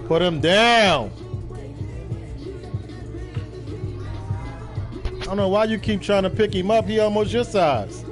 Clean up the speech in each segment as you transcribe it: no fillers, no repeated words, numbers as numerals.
Put him down. I don't know why you keep trying to pick him up. He almost your size.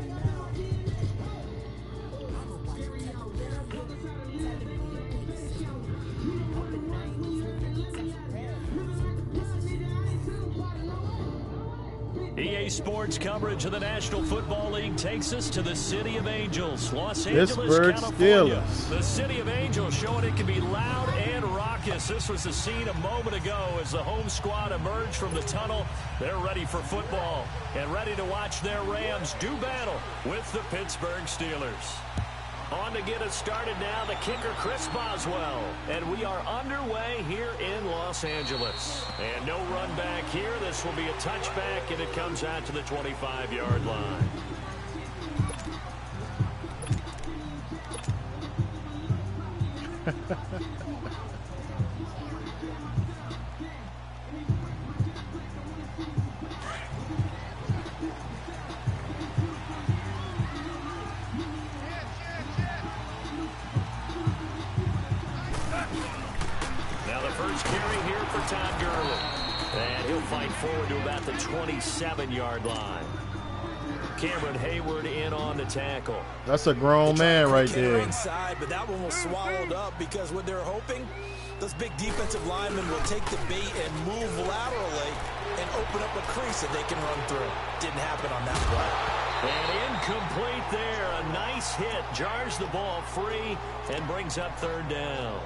EA Sports coverage of the National Football League takes us to the City of Angels, Los Angeles, California. The City of Angels showing it can be loud and raucous. This was the scene a moment ago as the home squad emerged from the tunnel. They're ready for football and ready to watch their Rams do battle with the Pittsburgh Steelers. On to get us started now, the kicker, Chris Boswell. And we are underway here in Los Angeles. And no run back here. This will be a touchback, and it comes out to the 25-yard line. Forward to about the 27-yard line. Cameron Hayward in on the tackle. That's a grown man right there. Inside, but that one was swallowed up because what they're hoping, those big defensive linemen will take the bait and move laterally and open up a crease that they can run through. Didn't happen on that play. And incomplete there. A nice hit. Jars the ball free and brings up third down.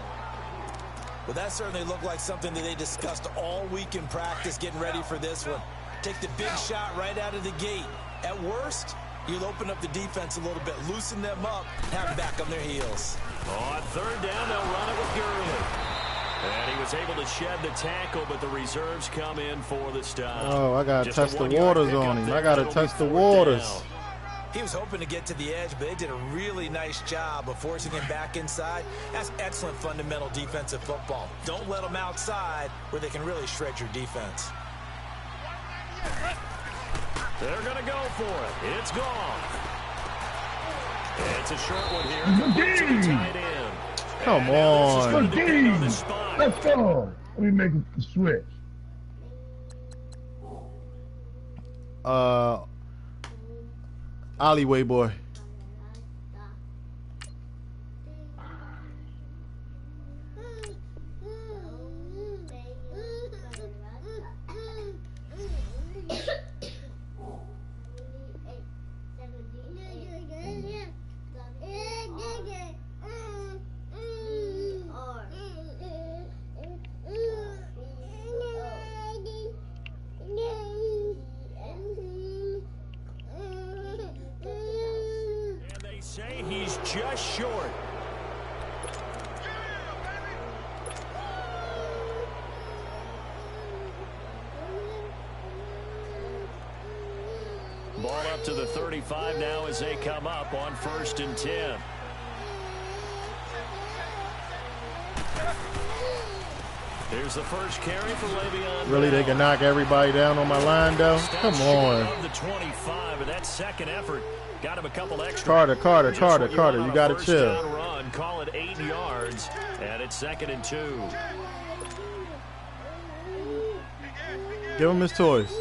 Well, that certainly looked like something that they discussed all week in practice getting ready for this one. Take the big shot right out of the gate. At worst, you'll open up the defense a little bit, loosen them up, have them back on their heels. On third down, they'll run it with Gurley. And he was able to shed the tackle, but the reserves come in for the stop. Oh, I got to test the waters on him. I got to test the waters. Down. He was hoping to get to the edge, but they did a really nice job of forcing him back inside. That's excellent fundamental defensive football. Don't let them outside where they can really shred your defense. They're going to go for it. It's gone. It's a short one here. To the tight end. Come on. Good game. Let's go. Let me make the switch. Alleyway boy. Say he's just short. Ball up to the 35 now as they come up on 1st and 10. Here's the first carry for Le'Veon. Really, they can knock everybody down on my line, though? Come on. Of the 25, but that second effort got him a couple extra. Carter, you got to chill. Run, call it 8 yards, and it's 2nd and 2. Give him his toys.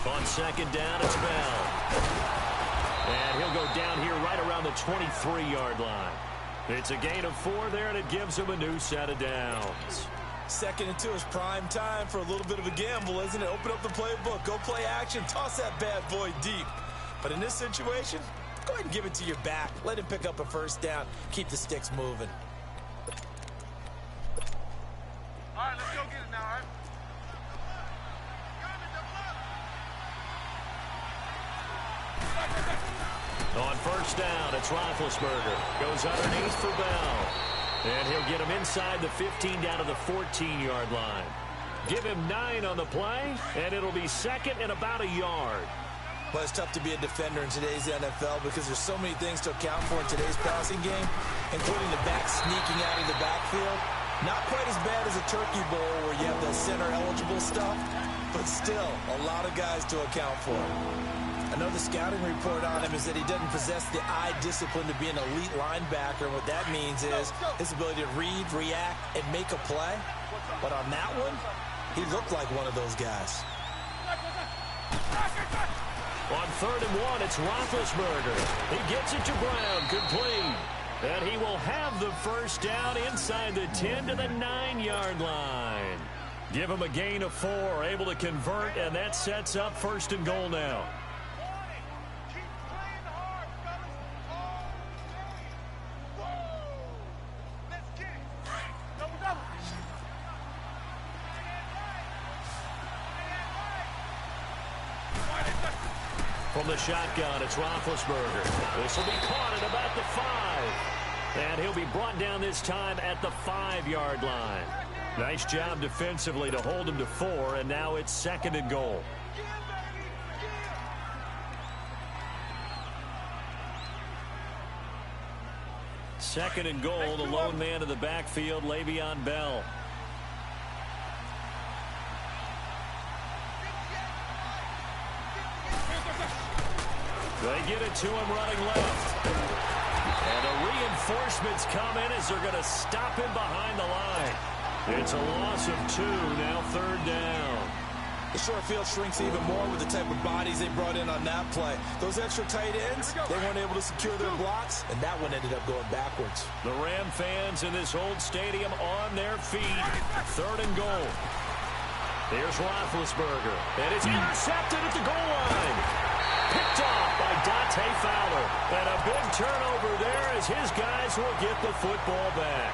On 2nd down, it's Bell. And he'll go down here right around the 23-yard line. It's a gain of 4 there, and it gives him a new set of downs. 2nd and 2 is prime time for a little bit of a gamble, isn't it? Open up the playbook, go play action, toss that bad boy deep. But in this situation, go ahead and give it to your back. Let him pick up a first down. Keep the sticks moving. All right, let's go get it now, all right? On first down, it's Roethlisberger. Goes underneath for Bell. And he'll get him inside the 15 down to the 14-yard line. Give him 9 on the play, and it'll be 2nd and about a yard. Well, it's tough to be a defender in today's NFL because there's so many things to account for in today's passing game, including the back sneaking out of the backfield. Not quite as bad as a turkey bowl where you have the center-eligible stuff, but still a lot of guys to account for. Another scouting report on him is that he doesn't possess the eye discipline to be an elite linebacker. What that means is his ability to read, react, and make a play. But on that one, he looked like one of those guys. On 3rd and 1, it's Roethlisberger. He gets it to Brown, complete. And he will have the first down inside the 10 to the 9-yard line. Give him a gain of 4, able to convert, and that sets up 1st and goal now. From the shotgun, it's Roethlisberger. This will be caught at about the 5. And he'll be brought down this time at the 5-yard line. Nice job defensively to hold him to 4, and now it's 2nd and goal. Second and goal, the lone man in the backfield, Le'Veon Bell. They get it to him running left. And the reinforcements come in as they're going to stop him behind the line. It's a loss of 2, now 3rd down. The short field shrinks even more with the type of bodies they brought in on that play. Those extra tight ends, they weren't able to secure their blocks, and that one ended up going backwards. The Ram fans in this old stadium on their feet. 3rd and goal. Here's Roethlisberger, and it's intercepted at the goal line. Picked off by Dante Fowler. And a big turnover there as his guys will get the football back.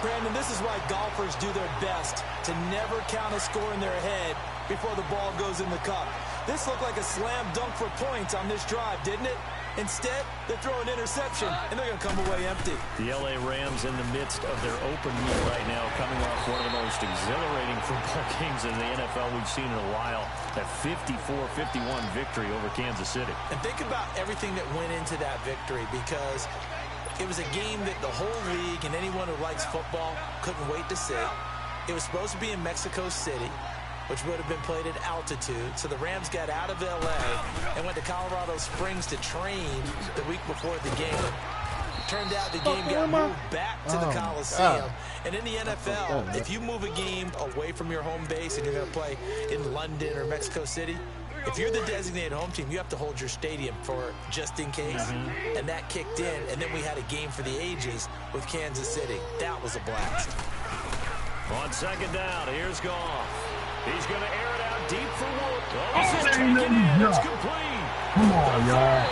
Brandon, this is why golfers do their best to never count a score in their head before the ball goes in the cup. This looked like a slam dunk for points on this drive, didn't it? Instead, they throw an interception, and they're going to come away empty. The L.A. Rams in the midst of their open week right now, coming off one of the most exhilarating football games in the NFL we've seen in a while. That 54-51 victory over Kansas City. And think about everything that went into that victory, because it was a game that the whole league and anyone who likes football couldn't wait to see. It was supposed to be in Mexico City, which would have been played at altitude. So the Rams got out of L.A. and went to Colorado Springs to train the week before the game. Turned out the game got moved back to the Coliseum. And in the NFL, if you move a game away from your home base and you're going to play in London or Mexico City, if you're the designated home team, you have to hold your stadium for just in case. And that kicked in, and then we had a game for the ages with Kansas City. That was a blast. On 2nd down, here's Goff. He's going to air it out deep for Wood. This is taken in. It's complete. Come on, y'all.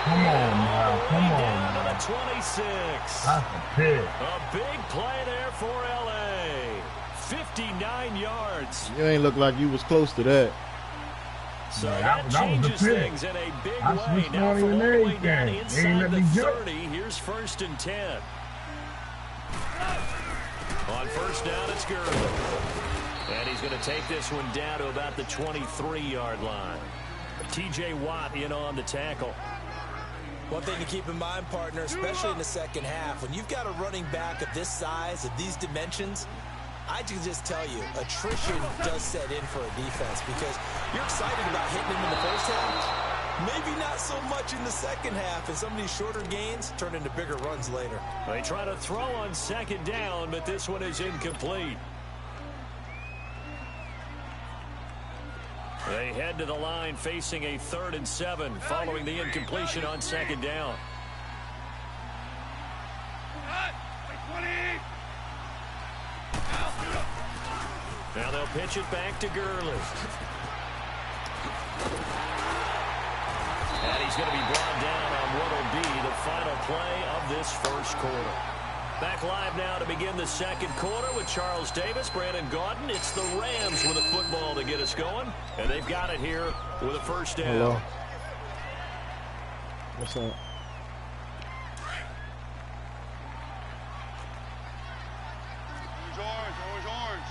Come on, now. Come on, down to now. the 26. That's a pick. A big play there for L.A. 59 yards. You ain't look like you was close to that. So Yeah, that that was the changes pick. things in a big I way. switched Now on from and all the way down everything. They ain't inside let the me jump. 30. Here's 1st and 10. On first down, it's Gurley. And he's going to take this one down to about the 23-yard line. T.J. Watt in on the tackle. One thing to keep in mind, partner, especially in the second half, when you've got a running back of this size, of these dimensions, I can just tell you, attrition does set in for a defense because you're excited about hitting him in the first half. Maybe not so much in the second half, and some of these shorter gains turn into bigger runs later. They try to throw on 2nd down, but this one is incomplete. They head to the line facing a 3rd and 7 following the incompletion on 2nd down. Now they'll pitch it back to Gurley. And he's going to be brought down on what will be the final play of this first quarter. Back live now to begin the second quarter with Charles Davis, Brandon Gaudin. It's the Rams with a football to get us going, and they've got it here with a first down. Hello. What's up? Orange.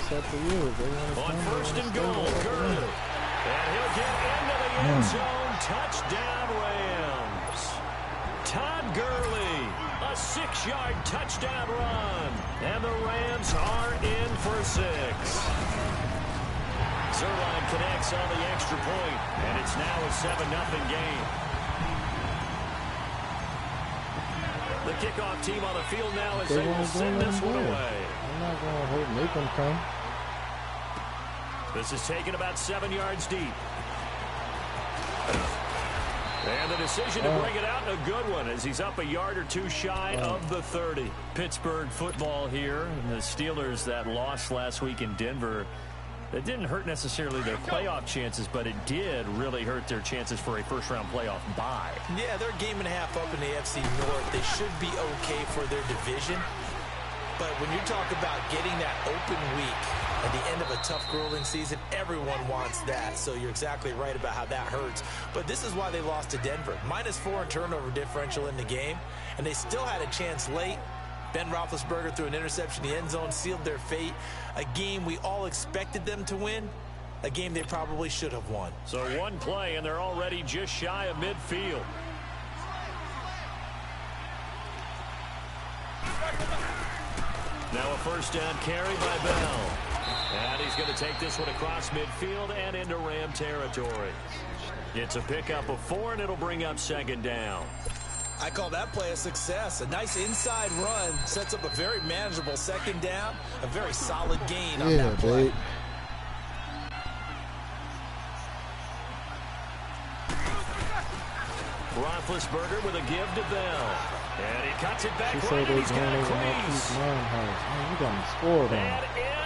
It's up to you. On first and goal, Gurley. And he'll get into the end zone. Touchdown, Rams. Todd Gurley, a 6-yard touchdown run. And the Rams are in for 6. Zerline connects on the extra point, and it's now a 7-0 game. The kickoff team on the field now as they will send this one away. I'm not going to make them come. This is taken about 7 yards deep. And the decision to bring it out, a good one, as he's up a yard or two shy of the 30. Pittsburgh football here. And the Steelers that lost last week in Denver, that didn't hurt necessarily their playoff chances, but it did really hurt their chances for a first-round playoff bye. Yeah, they're a game and a half up in the AFC North. They should be okay for their division. But when you talk about getting that open week at the end of a tough, grueling season, everyone wants that. So you're exactly right about how that hurts. But this is why they lost to Denver. -4 in turnover differential in the game, and they still had a chance late. Ben Roethlisberger threw an interception in the end zone, sealed their fate. A game we all expected them to win, a game they probably should have won. So one play, and they're already just shy of midfield. Now a first down carry by Bell. And he's going to take this one across midfield and into Ram territory. It's a pickup of 4, and it'll bring up second down. I call that play a success. A nice inside run sets up a very manageable second down. A very solid gain on that play. Babe. Roethlisberger with a give to Bell. And he cuts it back She right, said and they he's going got a over crease. Marquise Mom's house. Man, you got me scored on. And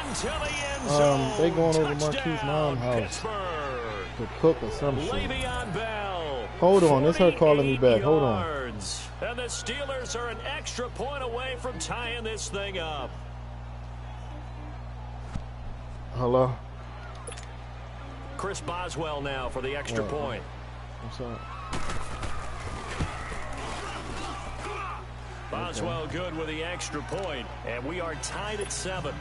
into the end zone. They going over Touchdown, Marquise Mom's house Pittsburgh. to cook or some shit. Le'Veon Bell. Hold on, it's her calling me back. Hold on. Yards. And the Steelers are an extra point away from tying this thing up. Hello? Chris Boswell now for the extra point. What's up? Boswell good with the extra point, and we are tied at 7.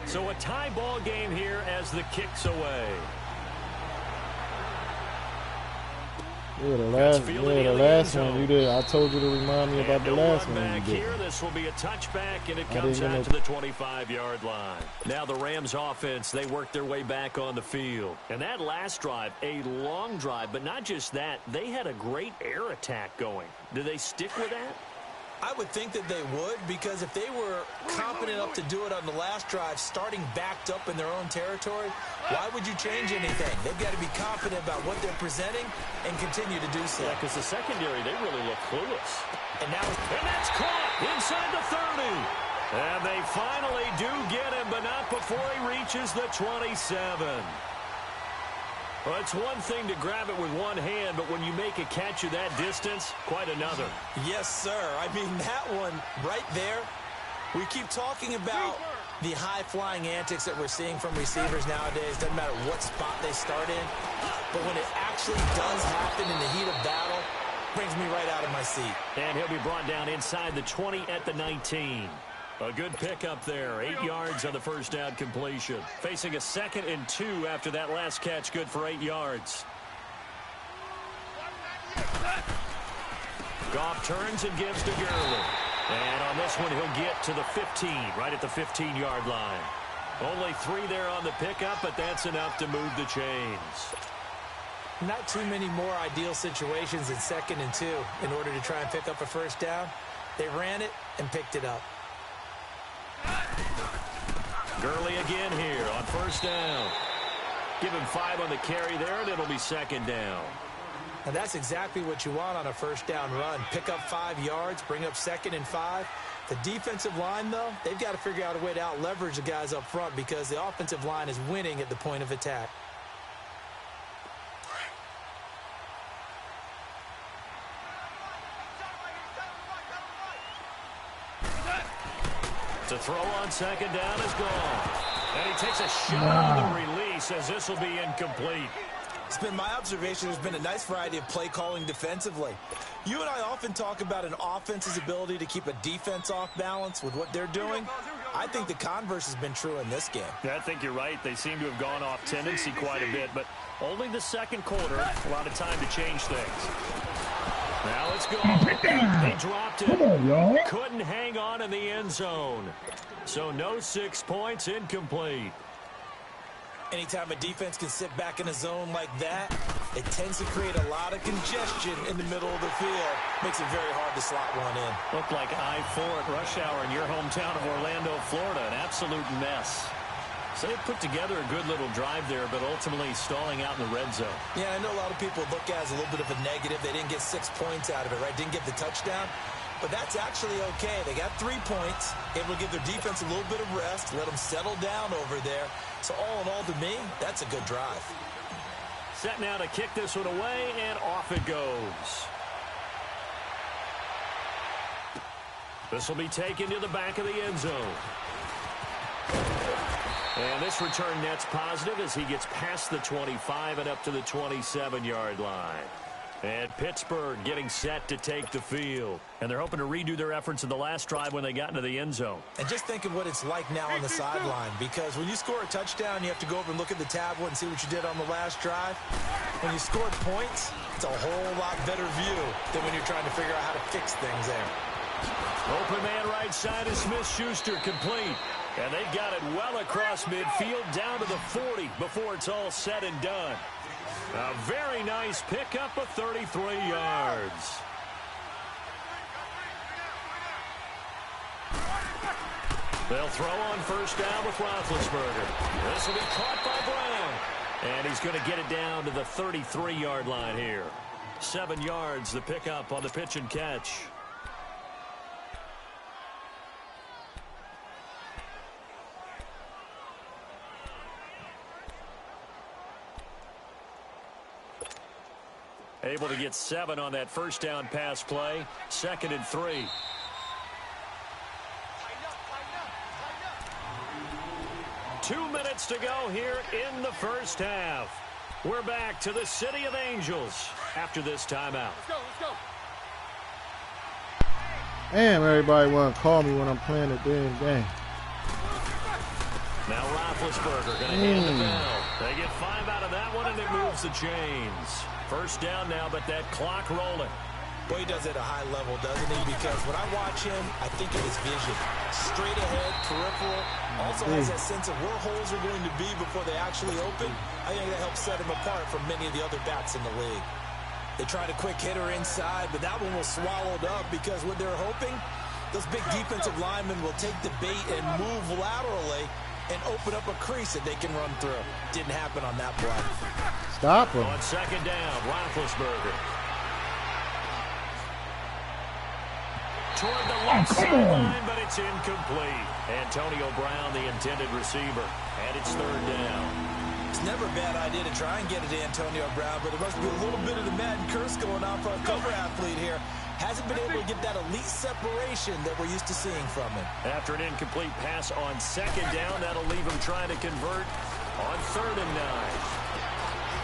So a tie ball game here as the kick's away. Yeah, the last one you did. I told you to remind me about the last one you did. Here, this will be a touchback, and it comes out to the 25-yard line. Now the Rams offense, they work their way back on the field. And that last drive, a long drive, but not just that, they had a great air attack going. Do they stick with that? I would think that they would, because if they were confident enough to do it on the last drive, starting backed up in their own territory, why would you change anything? They've got to be confident about what they're presenting and continue to do so. Yeah, because the secondary, they really look clueless. And that's caught inside the 30. And they finally do get him, but not before he reaches the 27. Well, it's one thing to grab it with one hand, but when you make a catch of that distance, quite another. Yes, sir. I mean, that one right there, we keep talking about the high-flying antics that we're seeing from receivers nowadays. Doesn't matter what spot they start in. But when it actually does happen in the heat of battle, brings me right out of my seat. And he'll be brought down inside the 20 at the 19. A good pickup there. 8 yards on the first down completion. Facing a 2nd and 2 after that last catch. Good for 8 yards. Goff turns and gives to Gurley. And on this one, he'll get to the 15, right at the 15-yard line. Only 3 there on the pickup, but that's enough to move the chains. Not too many more ideal situations in 2nd and 2 in order to try and pick up a first down. They ran it and picked it up. Gurley again here on first down. Give him 5 on the carry there, and it'll be 2nd down. And that's exactly what you want on a first down run. Pick up 5 yards, bring up 2nd and 5. The defensive line, though, they've got to figure out a way to out-leverage the guys up front because the offensive line is winning at the point of attack. To throw on 2nd down is gone. And he takes a shot on the release as this will be incomplete. It's been my observation there's been a nice variety of play calling defensively. You and I often talk about an offense's ability to keep a defense off balance with what they're doing. I think the converse has been true in this game. Yeah, I think you're right. They seem to have gone off tendency quite a bit, but only the second quarter, a lot of time to change things. Now it's gone. They dropped it. Come on, y'all. Couldn't hang on in the end zone. So no 6 points, incomplete. Anytime a defense can sit back in a zone like that, it tends to create a lot of congestion in the middle of the field. Makes it very hard to slot one in. Looked like I-4 at rush hour in your hometown of Orlando, Florida. An absolute mess. So they put together a good little drive there, but ultimately stalling out in the red zone. Yeah, I know a lot of people look at it as a little bit of a negative. They didn't get 6 points out of it, right? Didn't get the touchdown. But that's actually okay. They got 3 points, able to give their defense a little bit of rest, let them settle down over there. So all in all, to me, that's a good drive. Set now to kick this one away, and off it goes. This will be taken to the back of the end zone. And this return net's positive as he gets past the 25 and up to the 27-yard line. And Pittsburgh getting set to take the field. And they're hoping to redo their efforts in the last drive when they got into the end zone. And just think of what it's like now on the sideline, because when you score a touchdown, you have to go over and look at the tablet and see what you did on the last drive. When you scored points, it's a whole lot better view than when you're trying to figure out how to fix things there. Open man right side is Smith-Schuster, complete. And they got it well across midfield down to the 40 before it's all said and done. A very nice pickup of 33 yards. They'll throw on first down with Roethlisberger. This will be caught by Brown. And he's going to get it down to the 33-yard line here. 7 yards, the pickup on the pitch and catch. Able to get 7 on that first down pass play. 2nd and 3. Two minutes to go here in the first half. We're back to the City of Angels after this timeout. Let's go. Damn, everybody want to call me when I'm playing the damn game. Now Roethlisberger going to hand the bell. They get 5 out of that one, and it moves the chains. First down now, but that clock rolling. Boy, he does it at a high level, doesn't he? Because when I watch him, I think of his vision. Straight ahead, peripheral. Also has that sense of where holes are going to be before they actually open. I think that helps set him apart from many of the other backs in the league. They tried a quick hitter inside, but that one was swallowed up because what they're hoping, those big defensive linemen will take the bait and move laterally and open up a crease that they can run through. Didn't happen on that play. Stop him. On second down, Roethlisberger. Toward the left sideline, but it's incomplete. Antonio Brown, the intended receiver. And it's third down. It's never a bad idea to try and get it to Antonio Brown, but there must be a little bit of the Madden curse going on for our cover athlete here. Hasn't been able to get that elite separation that we're used to seeing from him. After an incomplete pass on second down, that'll leave him trying to convert on 3rd and 9.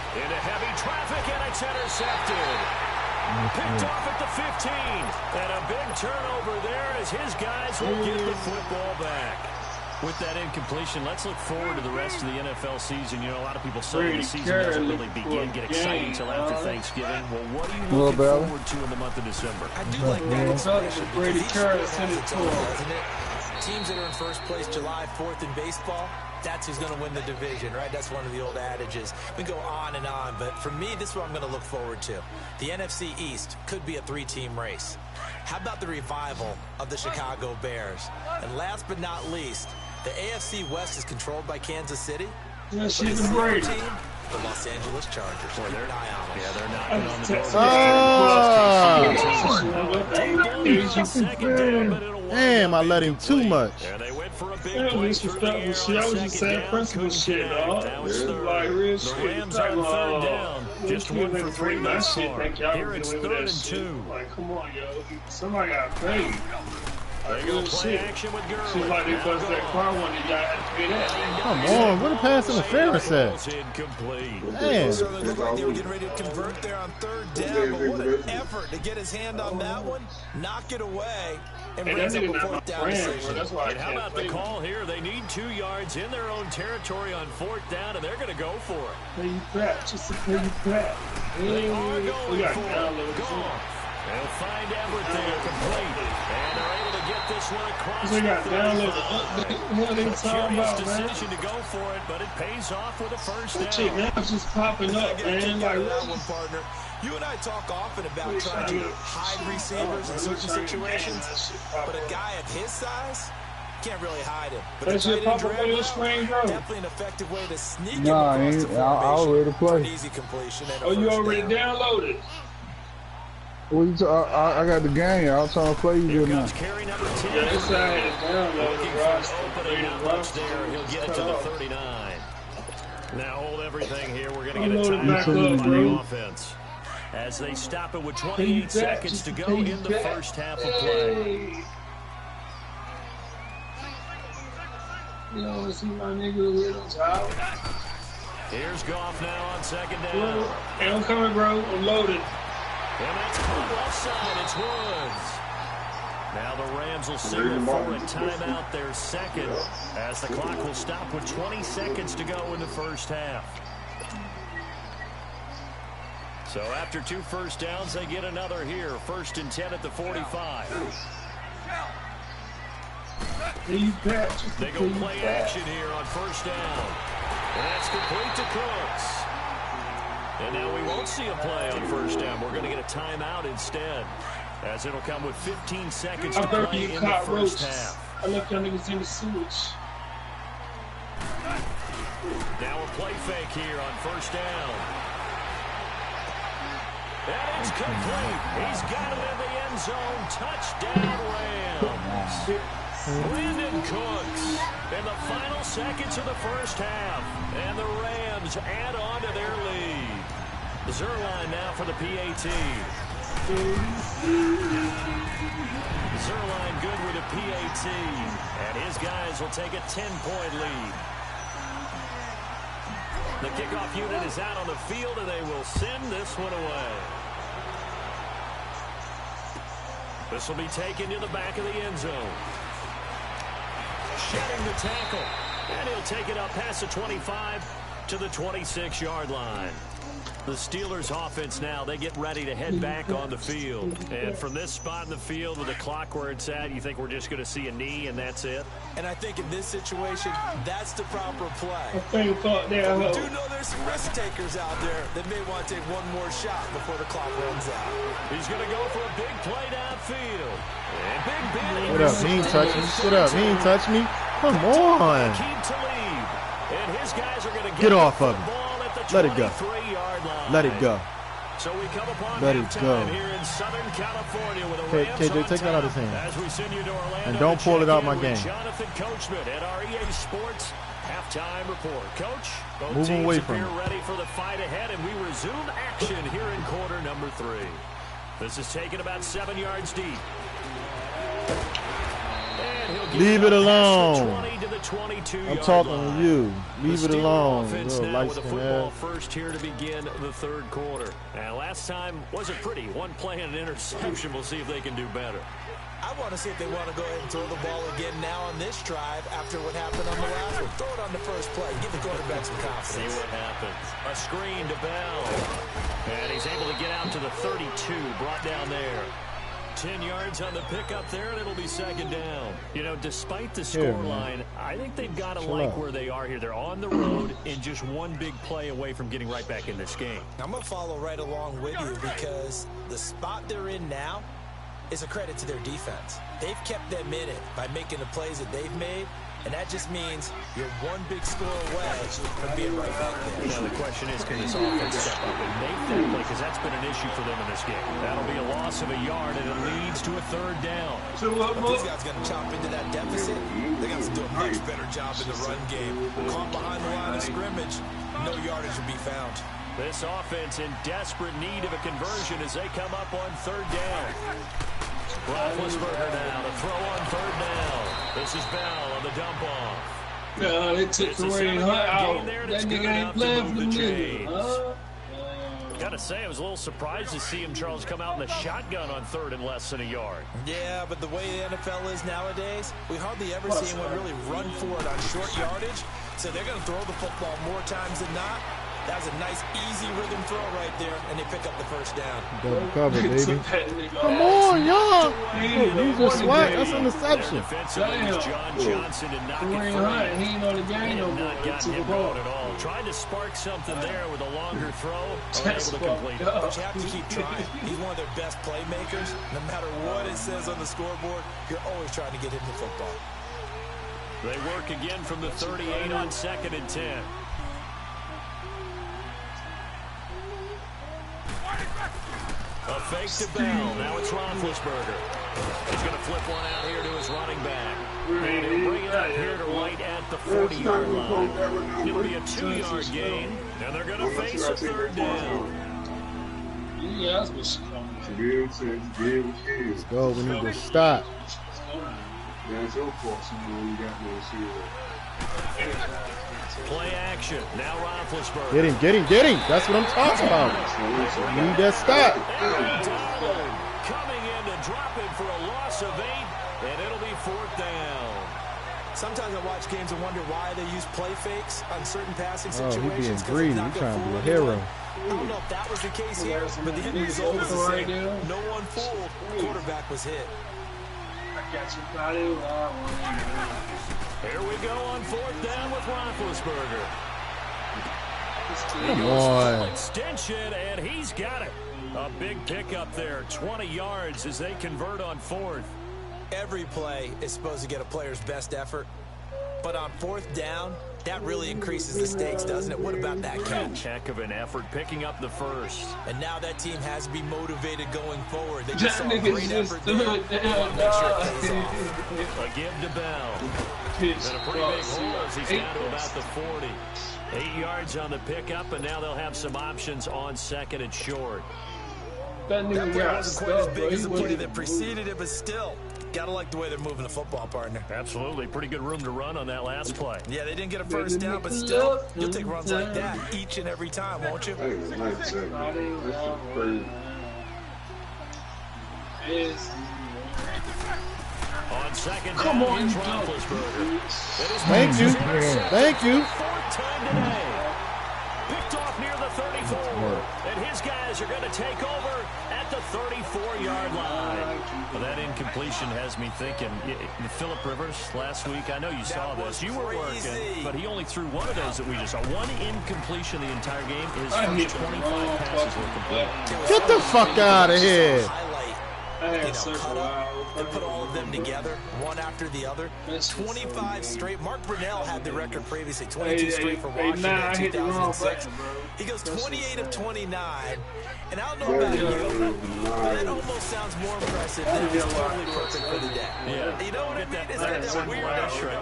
Into heavy traffic, and it's intercepted. Picked off at the 15. And a big turnover there as his guys will get the football back. With that incompletion, let's look forward to the rest of the NFL season. You know, a lot of people say the season doesn't really begin, get exciting until after Thanksgiving. Well, what are you looking forward to in the month of December? I do like that expression because each sport has its own, doesn't it? Teams that are in first place July 4th in baseball, that's who's going to win the division, right? That's one of the old adages. We go on and on, but for me, this is what I'm going to look forward to. The NFC East could be a 3-team race. How about the revival of the Chicago Bears? And last but not least, the AFC West is controlled by Kansas City. Yeah, she's a Brady. the Los Angeles Chargers. Keep an eye on them. Yeah, they're knocking on the door. Second down, but it'll Damn, I let him too much. Yeah, they went for a big That play was through the air disrespectful shit. I on was just second saying down. principle Couldn't shit, connect. dog. Now it's It's third. like real The shit. Rams Like, on third down. Just one for three thus shit. far. Think y'all Here can it's get away third with and that shit. two. Like, come on, yo. Somebody got paid. They go play action with Gurley. Seems like they bust that car one. You got to pay that. Come on, what a pass interference at? Incomplete. Damn. Certainly looked like they were getting ready to convert there on third down, but what an effort to get his hand on that one, knock it away, and brings up a fourth down decision. That's why I And how about the call here? They need 2 yards in their own territory on fourth down, and they're going to go for it. Pay you crap. Just to pay you crap. They are We going got for it. Goff. They'll find Everett there, complete. And they're able to get this one across They the got 35. what they talking Curious about, man? decision to go for it, but it pays off with a first That shit down. now it's just popping up, man. Like, that one, partner. You and I talk often about trying to hide receivers in certain situations, but a guy of his size can't really hide him. But that shit pop up on your screen, bro. definitely an effective way to sneak him Nah, across the I already formation for an played. easy completion. And a Oh, you first already down. downloaded? I got the game. I was trying to play you Here good now. comes carry number 10. Yeah, this side had downloaded. Looking for an opening, not much there. He'll get it to the 39. Now hold everything here. We're going to get a timeout by the offense. As they stop it with 28 seconds to go in the first half of play. You don't want to see my nigga with him, child. Here's Goff now on second down. Hey, I'm coming, bro. I'm loaded. And that's caught offside. It's Woods. Now the Rams will signal for a timeout, their second, as the clock will stop with 20 seconds to go in the first half. So after 2 first downs, they get another here. 1st and 10 at the 45. They go play action here on first down. And that's complete to Cooks. And now we won't see a play on first down. We're going to get a timeout instead, as it'll come with 15 seconds to play in the first half. I left y'all niggas in the sewage. Now a play fake here on first down. And it's complete. He's got it in the end zone. Touchdown, Rams. Brandon Cooks in the final seconds of the first half. And the Rams add on to their lead. Zerline now for the PAT. Zerline good with a PAT. And his guys will take a 10-point lead. The kickoff unit is out on the field, and they will send this one away. This will be taken to the back of the end zone. Shedding the tackle. And he'll take it up past the 25 to the 26-yard line. The Steelers offense now, they get ready to head back on the field. And from this spot in the field with the clock where it's at, you think we're just going to see a knee and that's it? And I think in this situation, that's the proper play. I We do know there's some risk takers out there that may want to take one more shot before the clock runs out. He's going to go for a big play downfield. And Big Ben. What up? He ain't touch me. What up? He ain't touch me. Come on. Keep to lead. And his guys are going to Get off of him. ball at the Let it go. 23-yard line. Let it go. So we come upon Let it go. halftime here in Southern California with a Okay, Rams KJ, on take that out of top. his hand. As we send you to Orlando And don't to pull it check out in my with game. Jonathan Coachman at our EA Sports halftime report. Coach, both Move teams away appear from him. ready for the fight ahead, and we resume action here in quarter number 3. This is taken about 7 yards deep. And he'll get Leave it up past alone. the 20 to the 22-yard I'm talking line. to you. Leave The it Steeler alone. offense Little now with a light-skinned football ass. first here to begin the third quarter. Now, last time wasn't pretty. One play and an interception. We'll see if they can do better. I want to see if they want to go ahead and throw the ball again now on this drive after what happened on the last one. Throw it on the first play. Give the quarterback some See confidence. what happens. A screen to Bell. And he's able to get out to the 32. Brought down there. 10 yards on the pickup there, and it'll be second down. You know, despite the scoreline, I think they've got to like where they are here. They're on the road and just one big play away from getting right back in this game. I'm going to follow right along with you because the spot they're in now is a credit to their defense. They've kept them in it by making the plays that they've made, And that just means you're one big score away from being right back there. Now the question is, can this offense step up and make that play? Because that's been an issue for them in this game. That'll be a loss of a yard, and it leads to a third down. If these guys got to chop into that deficit, they got to do a much better job in the run game. Caught behind the line of scrimmage, no yardage will be found. This offense in desperate need of a conversion as they come up on third down. Roethlisberger now to throw on third down. This is Bell on the dump off. No, they took Kareem Hunt out. That nigga ain't playing for the nigga. Gotta say, I was a little surprised to see him, Charles, come out in the shotgun on third and less than a yard. Yeah, but the way the NFL is nowadays, we hardly ever see anyone really run for it on short yardage. So they're going to throw the football more times than not. That was a nice, easy rhythm throw right there, and they pick up the first down. Double cover, baby. Come on, y'all. These are swat. That's an interception. John Johnson did not get free. He ain't on the game no more. Not gotten him out at all. Tried to spark something there with a longer throw. Unable to complete it. But you have to keep trying. He's one of their best playmakers. No matter what it says on the scoreboard, you're always trying to get him the football. They work again from the 38 on 2nd and 10. A fake to Bell. Now it's Roethlisberger. He's going to flip one out here to his running back. And he'll bring it up here to right at the 40-yard line. It'll be a 2-yard gain, and they're going to face a third down. Yeah, that's what's coming. Let's go. We need to stop. That's your fault. You got no serious. Play action. Now Roethlisberger. Get him. That's what I'm talking about. We need that stop. Coming in to drop it for a loss of 8, and it'll be 4th down. Sometimes I watch games and wonder why they use play fakes on certain passing situations. Oh, he's being greedy. He's trying to be a hero. I don't know if that was the case here, but the end result was the same. No one fooled. Quarterback was hit. Here we go on 4th down with Roethlisberger. Come on. Extension, and he's got it. A big pickup there, 20 yards as they convert on 4th. Every play is supposed to get a player's best effort, but on 4th down, that really increases the stakes, doesn't it? What about that catch? Heck of an effort, picking up the first. And now that team has to be motivated going forward. They just saw a great effort there. Want to make sure it pays off. A give to Bell. And a pretty big hole as he's down to about the 40. 8 yards on the pickup, and now they'll have some options on 2nd and short. That play wasn't quite as big as the play that preceded it, but still, gotta like the way they're moving the football, partner. Absolutely. Pretty good room to run on that last play. Yeah, they didn't get a first down, but still, you'll take runs like that each and every time, won't you? That was a nice segment. This is crazy. On 2nd down, here's Roethlisberger. Thank you. Thank you. 4th time today. Picked off near the 34. And his guys are going to take over at the 34-yard line. Well, that incompletion has me thinking. Phillip Rivers last week, I know you saw this. You were working, but he only threw one of those that we just saw. One incompletion the entire game. His first 25 passes were complete. Get the fuck out of here. Cut up and put all of them together, one after the other. 25 straight. Mark Brunell had the record previously, 22 straight for Washington in 2006. He goes 28 of 29. And I don't know about you, but that almost sounds more impressive than he's totally perfect for the day. Yeah. You know what I mean? It's got that weird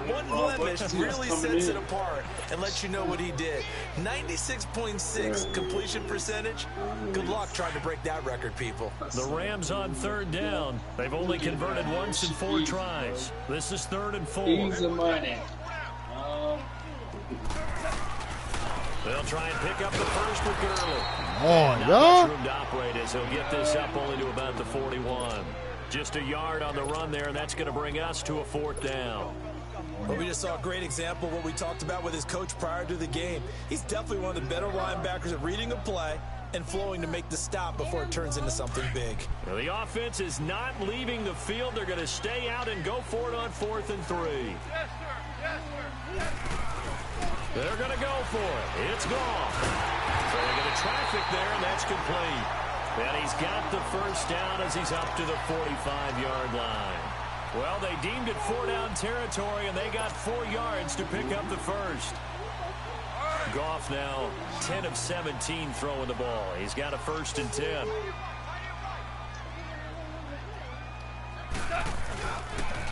one blemish really sets it apart and lets you know what he did. 96.6 completion percentage. Good luck trying to break that record, people. The Rams on 3rd down. They've only converted once in 4 tries. This is 3rd and 4. Easy money. They'll try and pick up the first with Gurley. Oh, Not y'all. much room to operate as he'll get this up only to about the 41. Just a yard on the run there, and that's going to bring us to a 4th down. Well, we just saw a great example of what we talked about with his coach prior to the game. He's definitely one of the better linebackers at reading a play and flowing to make the stop before it turns into something big. Well, the offense is not leaving the field. They're going to stay out and go for it on 4th and 3. Yes, sir. Yes, sir. They're going to go for it. It's gone. So they're going to traffic there, and that's complete. And he's got the first down as he's up to the 45-yard line. Well, they deemed it 4-down territory, and they got 4 yards to pick up the first. Goff now 10 of 17 throwing the ball. He's got a 1st and 10.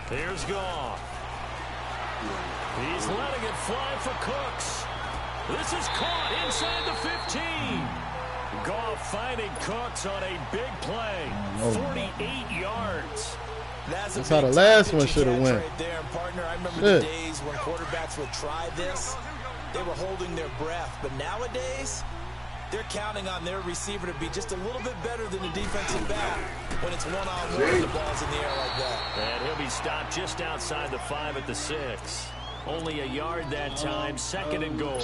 Here's Goff. He's letting it fly for Cooks. This is caught inside the 15. Goff finding Cooks on a big play. 48 yards. That's how the last one should have went. There, partner. I remember the days when quarterbacks would try this. They were holding their breath. But nowadays, they're counting on their receiver to be just a little bit better than the defensive back when it's one-on-one and the ball's in the air like that. And he'll be stopped just outside the 5 at the 6. Only a yard that time, 2nd and goal.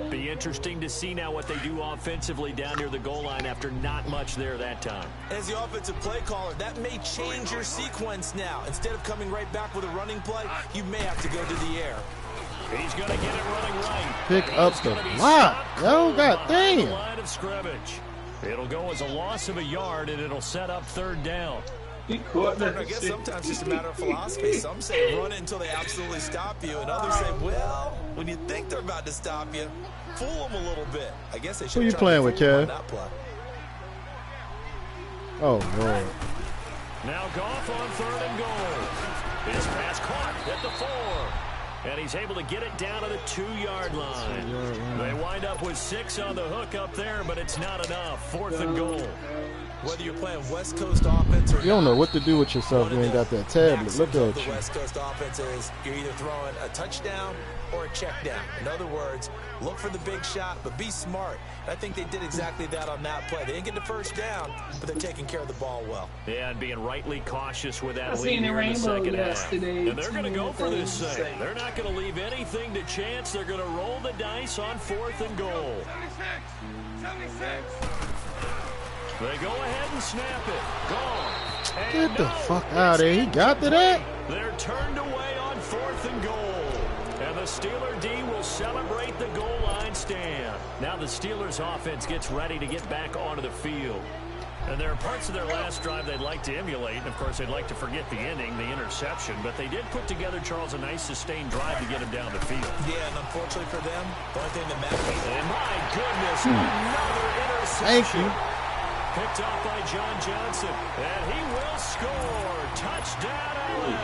Be interesting to see now what they do offensively down near the goal line after not much there that time. As the offensive play caller, that may change your sequence now. Instead of coming right back with a running play, you may have to go to the air. He's going to get it running right. Pick up the block. Yo, god damn. Line of scrimmage. It'll go as a loss of a yard, and it'll set up 3rd down. I guess sometimes it's just a matter of philosophy. Some say run it until they absolutely stop you, and others say, well, when you think they're about to stop you, fool them a little bit. I guess they should. Who you playing with, Kev? Oh, Lord. Now Goff on 3rd and goal. His pass caught at the 4. And he's able to get it down to the 2-yard line. They wind up with 6 on the hook up there, but it's not enough. 4th and goal. Whether you're playing West Coast offense or you don't know what to do with yourself. You ain't got that tablet. Look at the you. West Coast offense is you're either throwing a touchdown or a check down. In other words, look for the big shot, but be smart. I think they did exactly that on that play. They didn't get the 1st down, but they're taking care of the ball well. Yeah, and being rightly cautious with that lead here in the 2nd half. And they're going to go for this thing. They're not going to leave anything to chance. They're going to roll the dice on 4th and goal. 76. They go ahead and snap it. Gone. Get the fuck out of there. He got to that. They're turned away on 4th and goal. And the Steeler D will celebrate the goal line stand. Now the Steelers offense gets ready to get back onto the field. And there are parts of their last drive they'd like to emulate. And, of course, they'd like to forget the ending, the interception. But they did put together, Charles, a nice sustained drive to get him down the field. Yeah, and unfortunately for them, the only thing that matters. And my goodness, another interception. Thank you. Picked off by John Johnson. And he will score. Touchdown, LA.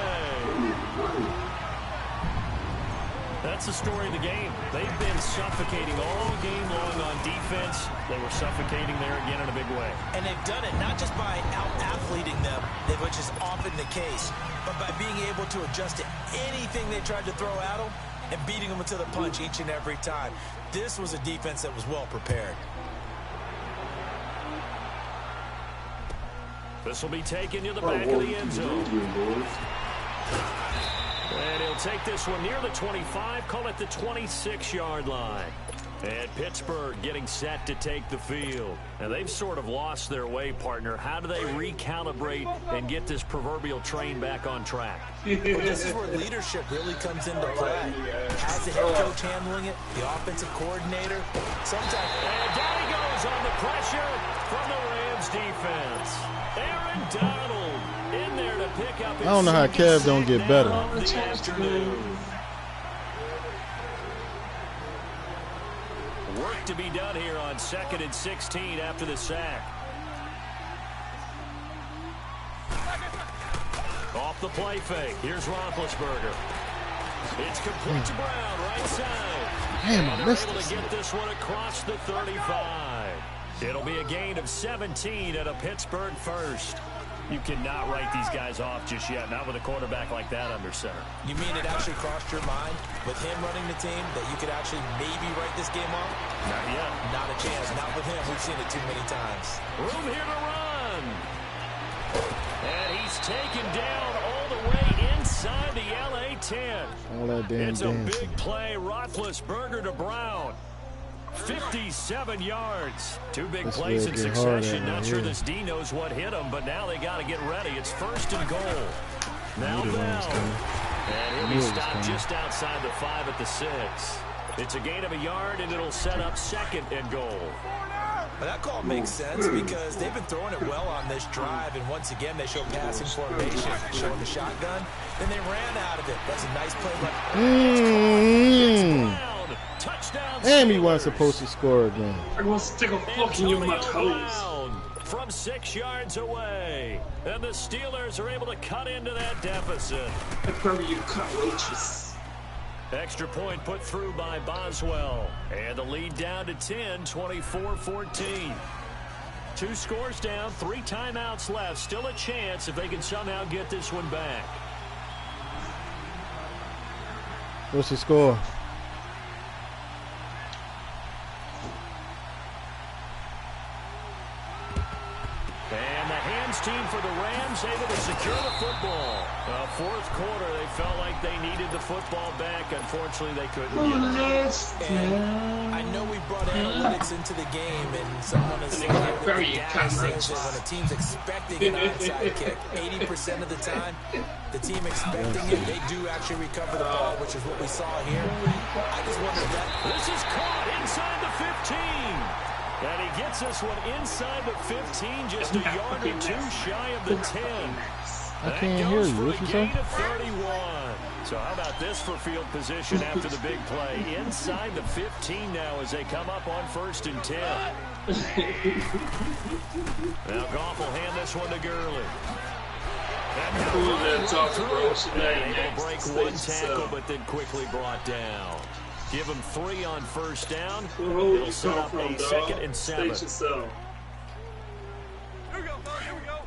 That's the story of the game. They've been suffocating all game long on defense. They were suffocating there again in a big way. And they've done it not just by out-athleting them, which is often the case, but by being able to adjust to anything they tried to throw at them and beating them to the punch each and every time. This was a defense that was well prepared. This will be taken to the back of the end zone. And he'll take this one near the 25, call it the 26-yard line. And Pittsburgh getting set to take the field. And they've sort of lost their way, partner. How do they recalibrate and get this proverbial train back on track? Well, this is where leadership really comes into play. As the head coach handling it, the offensive coordinator, sometimes. And down he goes on the pressure from the Rams defense. Aaron Donald in there to pick up his I don't know how Kev don't get better. Work to be done here on 2nd and 16 after the sack. Off the play fake. Here's Roethlisberger. It's complete to Brown, right side. Damn, I missed able to get this one across the 35. It'll be a gain of 17 at a Pittsburgh first. You cannot write these guys off just yet, not with a quarterback like that under center. You mean it actually crossed your mind with him running the team that you could actually maybe write this game off? Not yet. Not a chance. Not with him. We've seen it too many times. Room here to run. And he's taken down all the way inside the LA 10. All that damn It's a big play. Roethlisberger to Brown. 57 yards. Two big plays in succession. Not sure this D knows what hit him, but now they got to get ready. It's 1st and goal. Now down. And he'll be stopped just outside the 5 at the 6. It's a gain of a yard, and it'll set up 2nd and goal. Well, that call makes sense because they've been throwing it well on this drive, and once again they show passing formation, showing the shotgun. Then they ran out of it. That's a nice play. And he wasn't supposed to score again. I want to stick a fork in your toes. From 6 yards away, and the Steelers are able to cut into that deficit. I probably you cockroaches. Extra point put through by Boswell, and the lead down to 10, 24-14. 2 scores down, 3 timeouts left. Still a chance if they can somehow get this one back. What's the score? And the hands team for the Rams able to secure the football. Fourth quarter, they felt like they needed the football back. Unfortunately, they couldn't get it. And I know we brought analytics into the game, and someone has said that the data says that when a team's expecting an onside kick, 80% of the time, the team expecting it, they do actually recover the ball, which is what we saw here. I just wonder if that... This is caught inside the 15. And he gets this one inside the 15, just a yard or 2 shy of the 10. I can't hear you. What you say? 31. So how about this for field position after the big play? Inside the 15 now as they come up on 1st and 10. Now Goff will hand this one to Gurley. Able to break one tackle, but then quickly brought down. Give him 3 on 1st down. It'll set up a 2nd and 7. Here we go, bro. Here we go.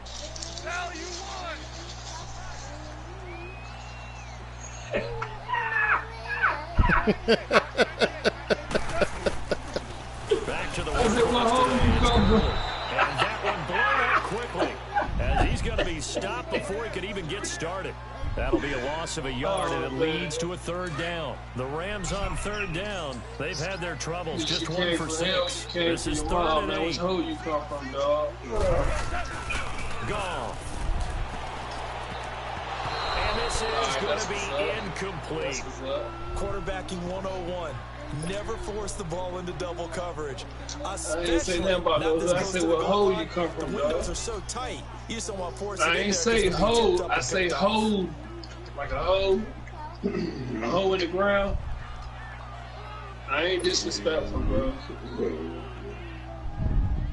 Now you won. Back to the one. And that one blown up quickly, as he's going to be stopped before he could even get started. That'll be a loss of a yard, and it leads to a 3rd down. The Rams on 3rd down. They've had their troubles. Just 1 for 6. This is 3rd and 8. Which hole you come from, dog? Goff. And this is going to be incomplete. Quarterbacking 101. Never force the ball into double coverage. I didn't say nothing about those. I said what hole you come from, the dog. windows are so tight. You just don't want to force it in there. I ain't say hold. I say hold. Like a hole. A hole in the ground. I ain't disrespectful, bro.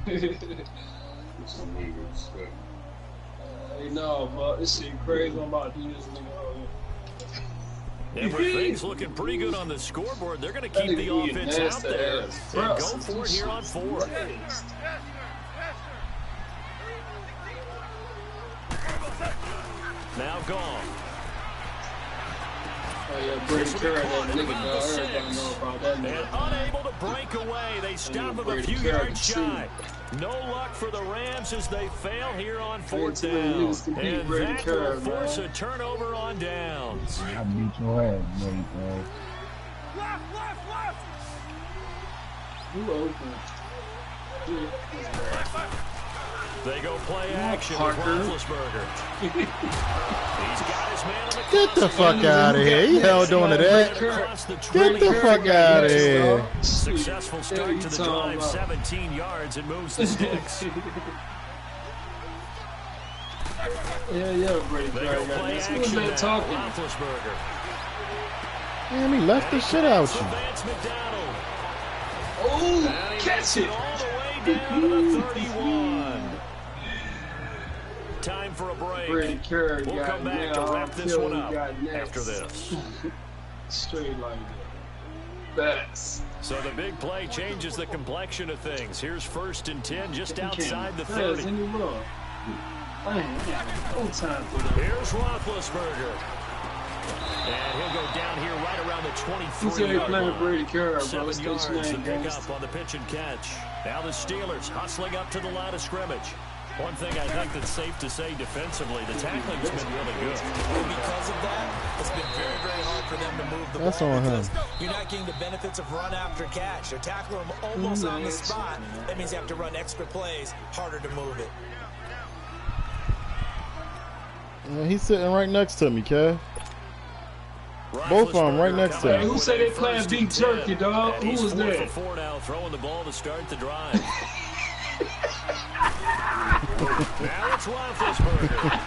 Hey, no, but this shit crazy. I'm about to do this nigga. And with things looking pretty good on the scoreboard, they're going to keep the offense out there and go for it here on 4th. Now Goff. Oh yeah, Brady Curry, that nigga, dog. Everybody know about that nigga. And unable to break away. They stop him a few yards shy. No luck for the Rams as they fail here on 4th down. And that will force a turnover on downs. I beat your ass, mate, bro. Left. Who open? They go play action with Roethlisberger. He's got his man on the Get the fuck out of here. He held on to that. Get the fuck out of here. Successful start to the drive, 17 yards, and moves the sticks. Yeah, Brady They Curry go got play this. action Who's that now. talking? Roethlisberger. Damn, he left the shit out To you. Vance McDonald. Oh, And he catch makes it. all the way down to the 31. Time for a break. Brady Curry We'll got come back to wrap this one up after this. Straight like that. That's. So the big play changes the complexion of things. Here's 1st and 10 just outside the There's 30. any more. I ain't got no time for that. Here's Roethlisberger. And he'll go down here right around the 23-yard playing line. Brady Curry, bro. 7 Station yards to nine pick games. up on the pitch and catch. Now the Steelers hustling up to the line of scrimmage. One thing I think that's safe to say defensively, the tackling's been really good. And because of that, it's been very, very hard for them to move the That's ball. on him. Because you're not getting the benefits of run after catch. They're tackling them almost on the spot. That means you have to run extra plays, harder to move it. Yeah, he's sitting right next to me, Kev. Both of them right next to Hey, him. who said they playing beef jerky, dog? Who was that? 4 now, throwing the ball to start the drive. Now it's Roethlisberger.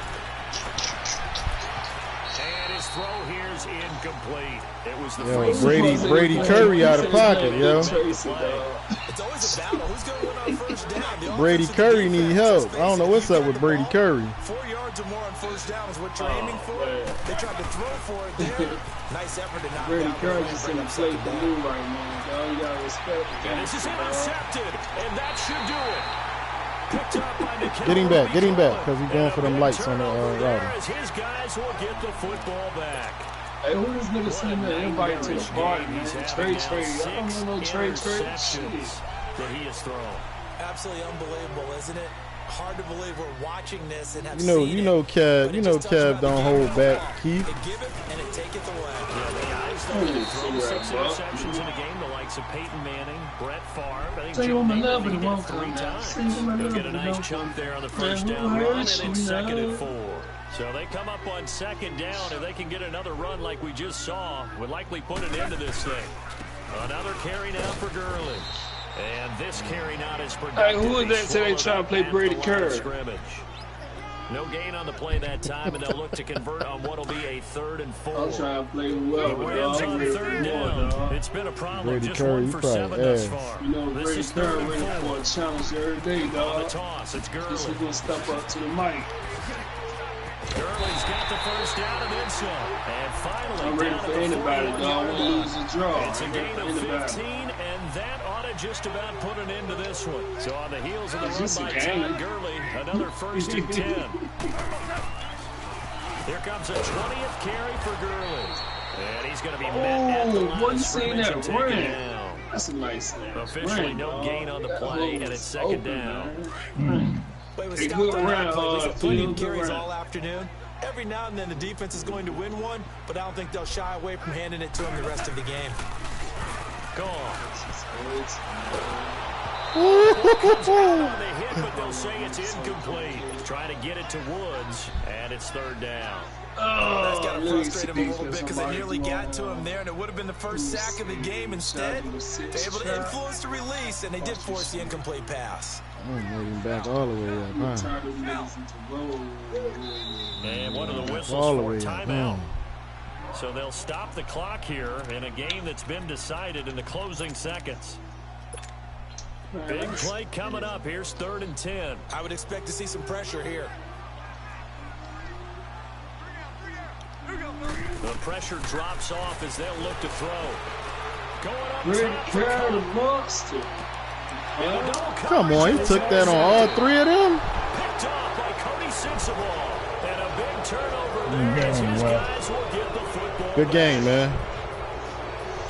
And his throw here is incomplete. It was the Brady Curry out of pocket, yo. It's always a battle. Who's going to win on first down? Brady Curry need help. I don't know what's up with Brady Curry. 4 yards or more on first down is what you're aiming for. They tried to throw for it there. Nice effort to knock Brady down. Curry just in the play blue right now. Dog, you gotta respect. And this is intercepted, and that should do it. Picked up by Get him back, because he's going for them lights on the router. His guys will get the football back. Hey, who this nigga sending an invite to the party, man? Trade. I don't know no trade. Shit. That he has thrown. Absolutely unbelievable, isn't it? Hard to believe we're watching this and have you know Kev don't hold back, Keith. They give it and they take it away. Yeah, the guys that have thrown 6 interceptions in a game, the likes of Peyton Manning, Brett Favre, I think Jim Nantz did it 3 times. They'll get a nice chunk there on the first down run, and then 2nd and 4. So they come up on 2nd down. If they can get another run like we just saw, would likely put an end to this thing. Another carry now for Gurley. And this carry not as productive. Hey, who is that today trying to play Brady Curry? No gain on the play that time, and they'll look to convert on what will be a 3rd and 4. I'm trying to play well. The Rams on 3rd down. It's been a problem. Brady just Curry, 1 for 7 thus far. You know, Brady Curry waiting for a challenge every day, dog. On the toss, it's Gurley. This is going to step up to the mic. Gurley's got the first down and then some. And finally, I'm ready for anybody, dog. I want to lose a draw. It's a gain of 15, and that ought to just about put an end to this one. So on the heels of the run by Todd Gurley, another 1st and 10. Here comes a 20th carry for Gurley. And he's going to be met at the line of scrimmage and taken down. That's a nice snap. Officially no gain on the play, and it's 2nd down. But with Hey, Scott good Turner, round, there's plenty of good carries round. all afternoon. Every now and then the defense is going to win one, but I don't think they'll shy away from handing it to him the rest of the game. Gone. Woo-hoo-hoo-hoo. On the hit, but they'll say it's incomplete. Trying to get it to Woods, and it's 3rd down. That's got to frustrate him a little bit because they nearly got to him there, and it would have been the first sack of the game. Instead, they're able to influence the release, and they did force the incomplete pass. Made him back all the way up, huh? And one of the whistles All the for way up, timeout. So they'll stop the clock here in a game that's been decided in the closing seconds. Big play coming up. Here's 3rd and 10. I would expect to see some pressure here. The pressure drops off as they'll look to throw. Going up Brady top for Curry, the Cobb. monster. And a double Come on, he coverage took that on all 3 of them. Picked off by Cody Sensabaugh. And a big turnover there as his guys will get the football. Good game, man.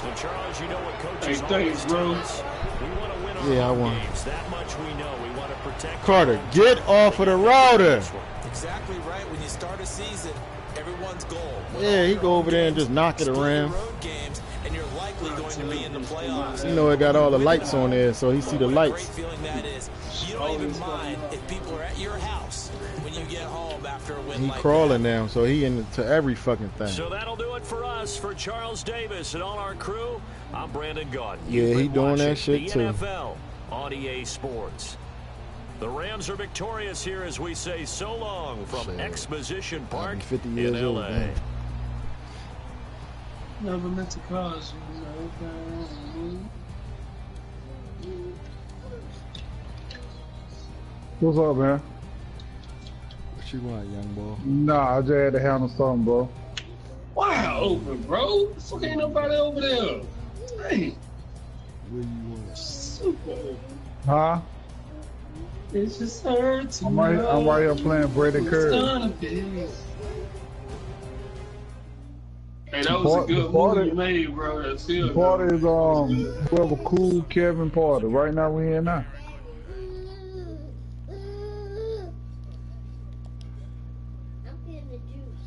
And Charles, you know what coaches Hey, always thanks, tell bro. us. We want to win our Yeah, I home won. games. That much we know. We want to protect Carter, get off of the router. Exactly right. When you start a season, everyone's goal. Yeah, he go over there and just knock it around. Road games, and you're likely going to be in the playoffs. You know, it got all the lights on there, so he see the Great lights. feeling that is. You don't even mind if people are at your house when you get home after a win He like crawling that. now, so he into every fucking thing. So that'll do it for us. For Charles Davis and all our crew, I'm Brandon Gaunt. Yeah, You've he been doing that watching shit the too. NFL on EA Sports. The Rams are victorious here as we say so long from Shit. Exposition I'll Park be 50 in years old, LA. man. Never meant to cause you. What's up, man? What you want, young boy? Nah, I just had to handle something, bro. Wow, open, bro. Fuck ain't nobody over there. Hey, What do you want? super. Huh? It's just hard to I'm right here playing Brady Curry. Hey, that was a good move you made, bro. That field goal. Porter is whoever cool Kevin Porter. Right now we in now. I'm getting the juice.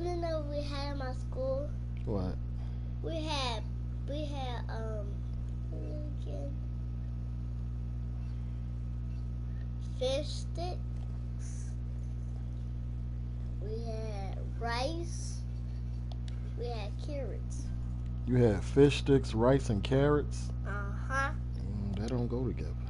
wanna know what we had in my school? What? We had fish sticks. We had rice. We had carrots. You had fish sticks, rice, and carrots? Uh-huh. They don't go together.